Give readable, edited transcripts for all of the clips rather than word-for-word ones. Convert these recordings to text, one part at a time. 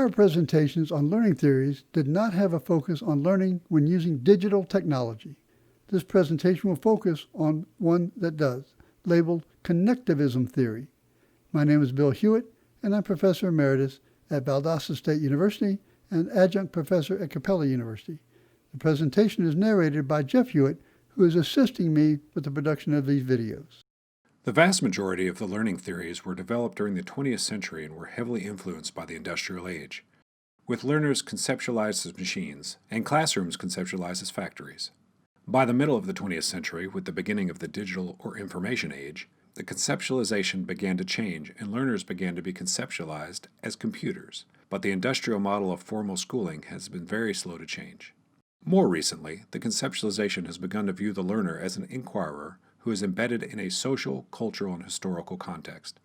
prior presentations on learning theories did not have a focus on learning when using digital technology. This presentation will focus on one that does, labeled Connectivism Theory. My name is Bill Hewitt, and I'm Professor Emeritus at Valdosta State University and Adjunct Professor at Capella University. The presentation is narrated by Jeff Hewitt, who is assisting me with the production of these videos. The vast majority of the learning theories were developed during the 20th century and were heavily influenced by the industrial age, with learners conceptualized as machines and classrooms conceptualized as factories. By the middle of the 20th century, with the beginning of the digital or information age, the conceptualization began to change and learners began to be conceptualized as computers, but the industrial model of formal schooling has been very slow to change. More recently, the conceptualization has begun to view the learner as an inquirer who is embedded in a social, cultural, and historical context,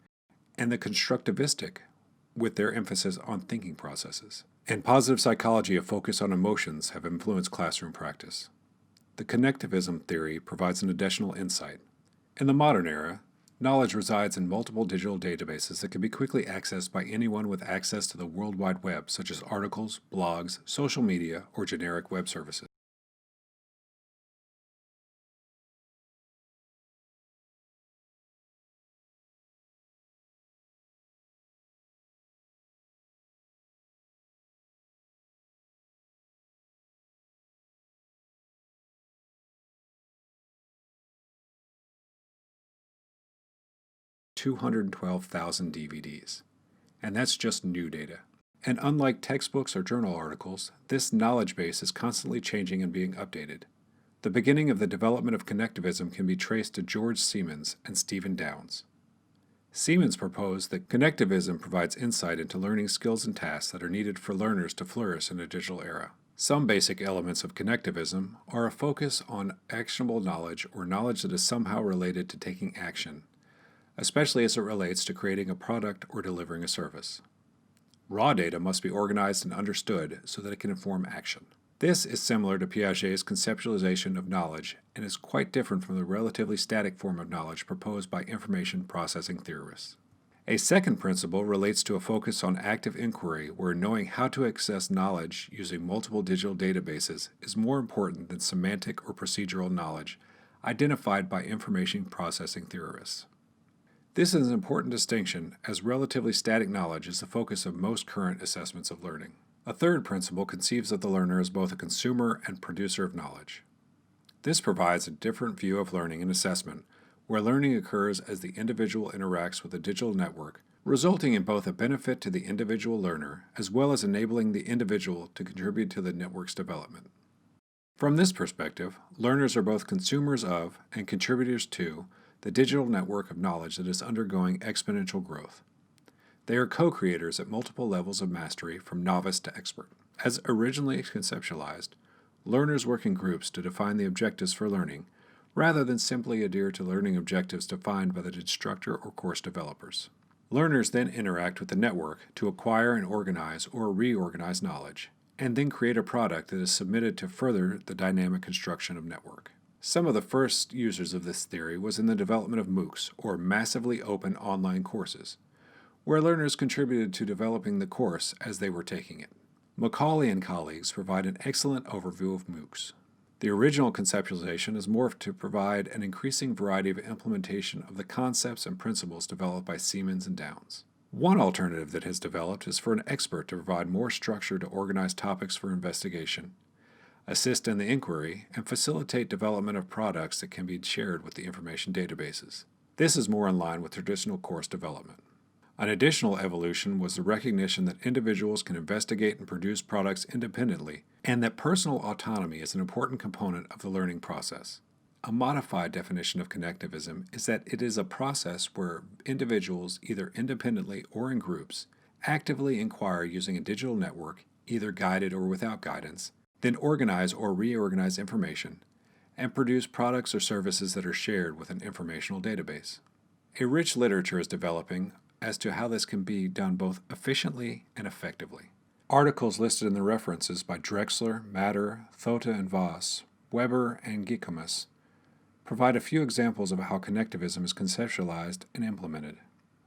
and the constructivistic, with their emphasis on thinking processes. And positive psychology, a focus on emotions, have influenced classroom practice. The connectivism theory provides an additional insight. In the modern era, knowledge resides in multiple digital databases that can be quickly accessed by anyone with access to the World Wide Web, such as articles, blogs, social media, or generic web services. $212,000 DVDs. And that's just new data. And unlike textbooks or journal articles, this knowledge base is constantly changing and being updated. The beginning of the development of connectivism can be traced to George Siemens and Stephen Downes. Siemens proposed that connectivism provides insight into learning skills and tasks that are needed for learners to flourish in a digital era. Some basic elements of connectivism are a focus on actionable knowledge or knowledge that is somehow related to taking action, especially as it relates to creating a product or delivering a service. Raw data must be organized and understood so that it can inform action. This is similar to Piaget's conceptualization of knowledge and is quite different from the relatively static form of knowledge proposed by information processing theorists. A second principle relates to a focus on active inquiry, where knowing how to access knowledge using multiple digital databases is more important than semantic or procedural knowledge identified by information processing theorists. This is an important distinction, as relatively static knowledge is the focus of most current assessments of learning. A third principle conceives of the learner as both a consumer and producer of knowledge. This provides a different view of learning and assessment, where learning occurs as the individual interacts with a digital network, resulting in both a benefit to the individual learner as well as enabling the individual to contribute to the network's development. From this perspective, learners are both consumers of and contributors to the digital network of knowledge that is undergoing exponential growth. They are co-creators at multiple levels of mastery, from novice to expert. As originally conceptualized, learners work in groups to define the objectives for learning, rather than simply adhere to learning objectives defined by the instructor or course developers. Learners then interact with the network to acquire and organize or reorganize knowledge, and then create a product that is submitted to further the dynamic construction of network. Some of the first users of this theory was in the development of MOOCs, or massively open online courses, where learners contributed to developing the course as they were taking it. Macaulay and colleagues provide an excellent overview of MOOCs. The original conceptualization has morphed to provide an increasing variety of implementation of the concepts and principles developed by Siemens and Downes. One alternative that has developed is for an expert to provide more structure to organize topics for investigation, assist in the inquiry, and facilitate development of products that can be shared with the information databases. This is more in line with traditional course development. An additional evolution was the recognition that individuals can investigate and produce products independently, and that personal autonomy is an important component of the learning process. A modified definition of connectivism is that it is a process where individuals, either independently or in groups, actively inquire using a digital network, either guided or without guidance, then organize or reorganize information, and produce products or services that are shared with an informational database. A rich literature is developing as to how this can be done both efficiently and effectively. Articles listed in the references by Drexler, Matter, Thota and Voss, Weber, and Gikomas provide a few examples of how connectivism is conceptualized and implemented.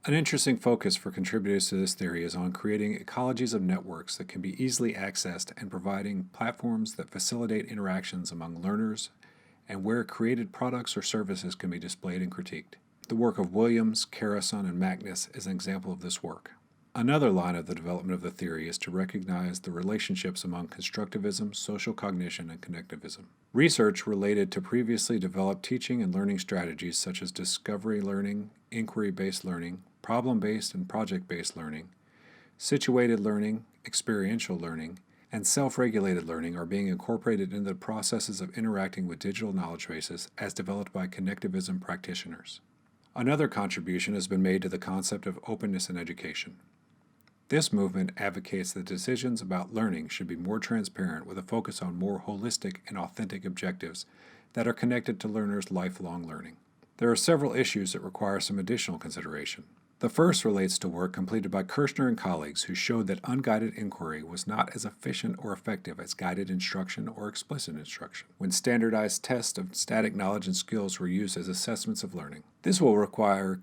An interesting focus for contributors to this theory is on creating ecologies of networks that can be easily accessed and providing platforms that facilitate interactions among learners and where created products or services can be displayed and critiqued. The work of Williams, Carrison, and Magnus is an example of this work. Another line of the development of the theory is to recognize the relationships among constructivism, social cognition, and connectivism. Research related to previously developed teaching and learning strategies such as discovery learning, inquiry-based learning, problem-based and project-based learning, situated learning, experiential learning, and self-regulated learning are being incorporated into the processes of interacting with digital knowledge bases as developed by connectivism practitioners. Another contribution has been made to the concept of openness in education. This movement advocates that decisions about learning should be more transparent with a focus on more holistic and authentic objectives that are connected to learners' lifelong learning. There are several issues that require some additional consideration. The first relates to work completed by Kirshner and colleagues who showed that unguided inquiry was not as efficient or effective as guided instruction or explicit instruction when standardized tests of static knowledge and skills were used as assessments of learning. This will require